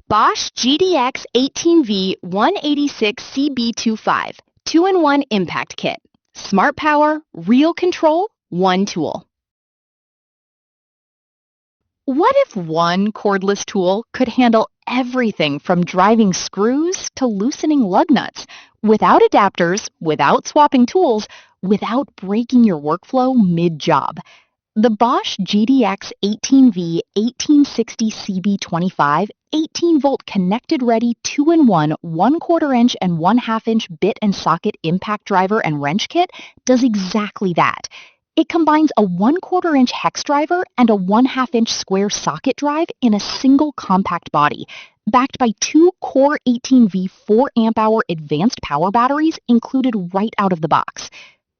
Bosch GDX18V-1860CB25 2-in-1 Impact Kit. Smart power, real control, one tool. What if one cordless tool could handle everything from driving screws to loosening lug nuts, without adapters, without swapping tools, without breaking your workflow mid-job? The Bosch GDX18V-1860CB25 18-volt connected-ready 2-in-1 1/4 inch and 1/2 inch bit and socket impact driver and wrench kit does exactly that. It combines a 1/4 inch hex driver and a 1/2 inch square socket drive in a single compact body, backed by two Core 18V 4 amp-hour advanced power batteries included right out of the box.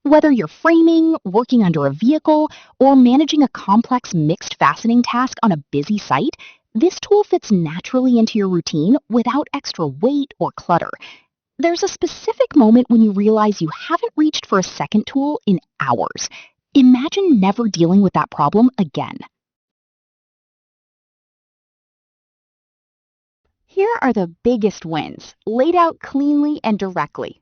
Whether you're framing, working under a vehicle, or managing a complex mixed fastening task on a busy site, this tool fits naturally into your routine without extra weight or clutter. There's a specific moment when you realize you haven't reached for a second tool in hours. Imagine never dealing with that problem again. Here are the biggest wins, laid out cleanly and directly.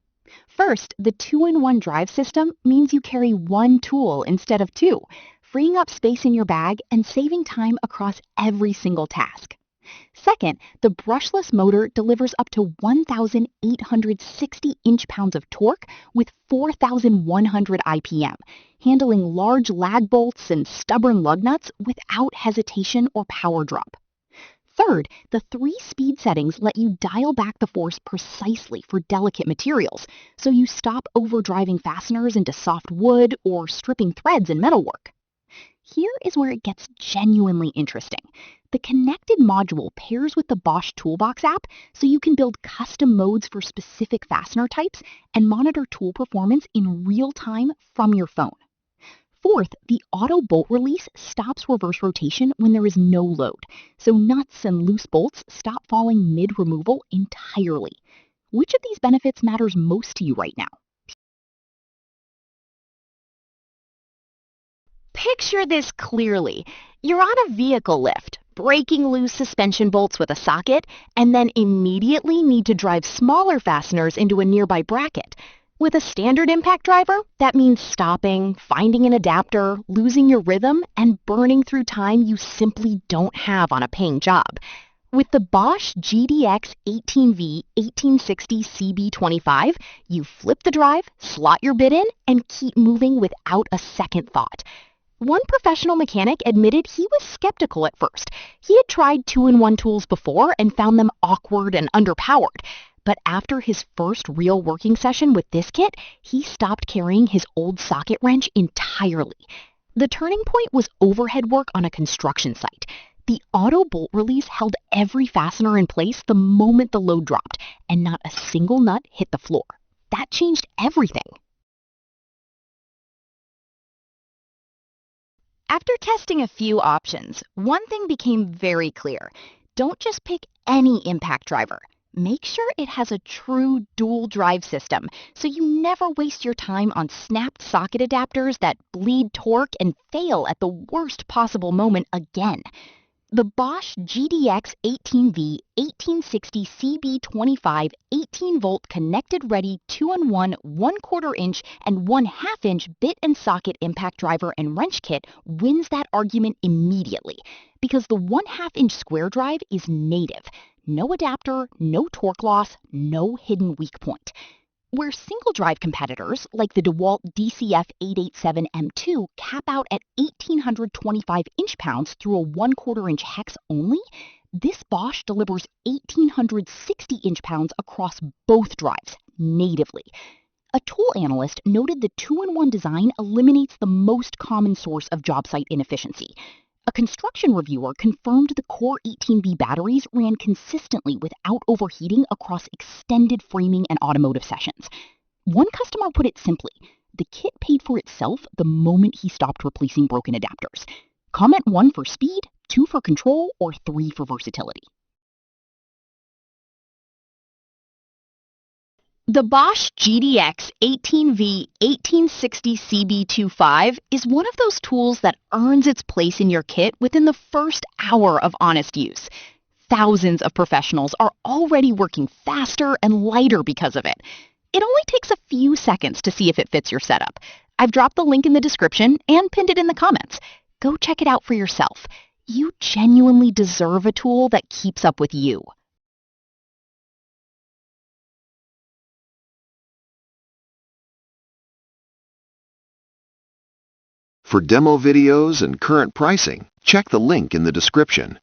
First, the 2-in-1 drive system means you carry one tool instead of two, freeing up space in your bag and saving time across every single task. Second, the brushless motor delivers up to 1,860 inch-pounds of torque with 4,100 IPM, handling large lag bolts and stubborn lug nuts without hesitation or power drop. Third, the 3 speed settings let you dial back the force precisely for delicate materials, so you stop overdriving fasteners into soft wood or stripping threads in metalwork. Here is where it gets genuinely interesting. The connected module pairs with the Bosch Toolbox app, so you can build custom modes for specific fastener types and monitor tool performance in real time from your phone. Fourth, the auto bolt release stops reverse rotation when there is no load, so nuts and loose bolts stop falling mid-removal entirely. Which of these benefits matters most to you right now? Picture this clearly. You're on a vehicle lift, breaking loose suspension bolts with a socket, and then immediately need to drive smaller fasteners into a nearby bracket. With a standard impact driver, that means stopping, finding an adapter, losing your rhythm, and burning through time you simply don't have on a paying job. With the Bosch GDX18V-1860CB25, you flip the drive, slot your bit in, and keep moving without a second thought. One professional mechanic admitted he was skeptical at first. He had tried 2-in-1 tools before and found them awkward and underpowered. But after his first real working session with this kit, he stopped carrying his old socket wrench entirely. The turning point was overhead work on a construction site. The auto bolt release held every fastener in place the moment the load dropped, and not a single nut hit the floor. That changed everything. After testing a few options, one thing became very clear. Don't just pick any impact driver. Make sure it has a true dual drive system, so you never waste your time on snapped socket adapters that bleed torque and fail at the worst possible moment again. The Bosch GDX18V-1860CB25 18-volt connected-ready 2-in-1 1/4 inch and 1/2 inch bit and socket impact driver and wrench kit wins that argument immediately, because the 1/2 inch square drive is native. No adapter, no torque loss, no hidden weak point. Where single-drive competitors, like the DeWalt DCF887M2, cap out at 1,825 inch-pounds through a 1/4 inch hex only, this Bosch delivers 1,860 inch-pounds across both drives, natively. A tool analyst noted the 2-in-1 design eliminates the most common source of job site inefficiency. A construction reviewer confirmed the Core 18V batteries ran consistently without overheating across extended framing and automotive sessions. One customer put it simply, the kit paid for itself the moment he stopped replacing broken adapters. Comment 1 for speed, 2 for control, or 3 for versatility. The Bosch GDX18V-1860CB25 is one of those tools that earns its place in your kit within the first hour of honest use. Thousands of professionals are already working faster and lighter because of it. It only takes a few seconds to see if it fits your setup. I've dropped the link in the description and pinned it in the comments. Go check it out for yourself. You genuinely deserve a tool that keeps up with you. For demo videos and current pricing, check the link in the description.